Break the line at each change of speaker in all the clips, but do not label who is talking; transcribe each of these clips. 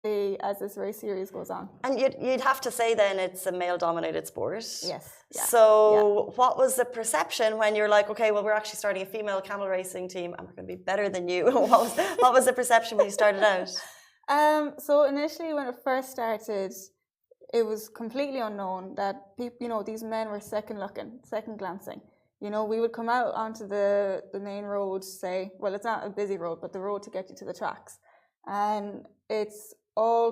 as this race series goes on.
And you'd have to say then it's a male-dominated sport.
Yes. Yeah.
So what was the perception when you're like, okay, well, we're actually starting a female camel racing team and we're going to be better than you? What was the perception when you started out?
So initially when it first started, it was completely unknown that people, these men were second glancing. We would come out onto the main road, say, well, it's not a busy road, but the road to get you to the tracks. And it's all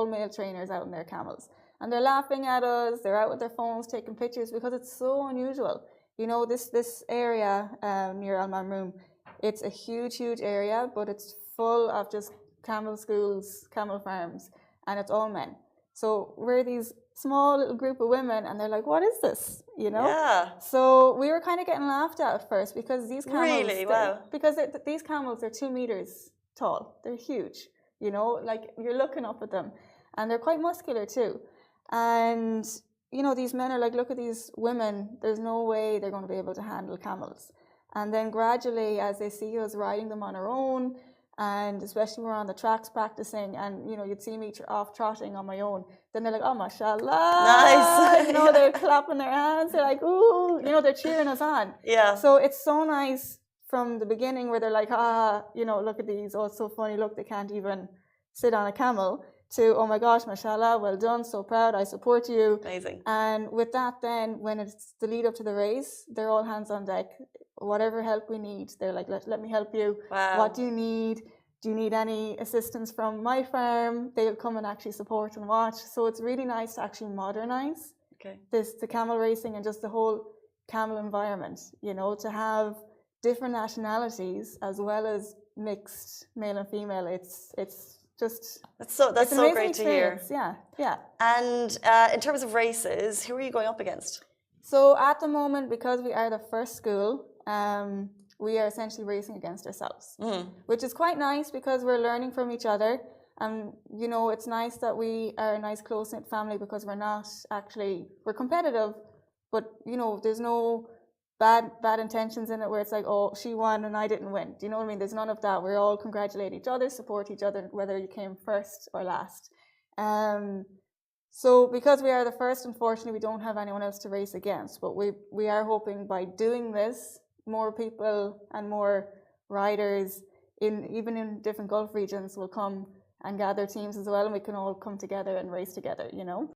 male trainers out in their camels. And they're laughing at us, they're out with their phones taking pictures because it's so unusual. This area near Al Mamroom, it's a huge, huge area, but it's full of just camel schools, camel farms, and it's all men. So we're these small little group of women and they're like, what is this?
Yeah.
So we were kind of getting laughed at first because these camels...
Really? Wow.
Because these camels are 2 meters tall. They're huge, like you're looking up at them. And they're quite muscular too. And, these men are like, look at these women. There's no way they're going to be able to handle camels. And then gradually, as they see us riding them on our own, and especially when we're on the tracks practicing and, you'd see me off trotting on my own, then they're like, oh, mashallah.
Nice.
They're clapping their hands. They're like, ooh, they're cheering us on.
Yeah.
So it's so nice from the beginning where they're like, look at these. Oh, it's so funny. Look, they can't even sit on a camel. To, oh my gosh, mashallah, well done, so proud, I support you.
Amazing.
And with that then, when it's the lead up to the race, they're all hands on deck. Whatever help we need, they're like, let me help you.
Wow.
What do you need? Do you need any assistance from my farm? They'll come and actually support and watch. So it's really nice to actually modernize the camel racing and just the whole camel environment, to have different nationalities as well as mixed male and female. It's
that's so great to hear.
Yeah.
And in terms of races, who are you going up against?
So at the moment, because we are the first school, we are essentially racing against ourselves, which is quite nice because we're learning from each other. And it's nice that we are a nice close-knit family because we're competitive, but there's no bad intentions in it where it's like, oh, she won and I didn't win. Do you know what I mean? There's none of that. We all congratulate each other, support each other, whether you came first or last. So because we are the first, unfortunately, we don't have anyone else to race against. But we are hoping by doing this, more people and more riders, even in different Gulf regions, will come and gather teams as well, and we can all come together and race together,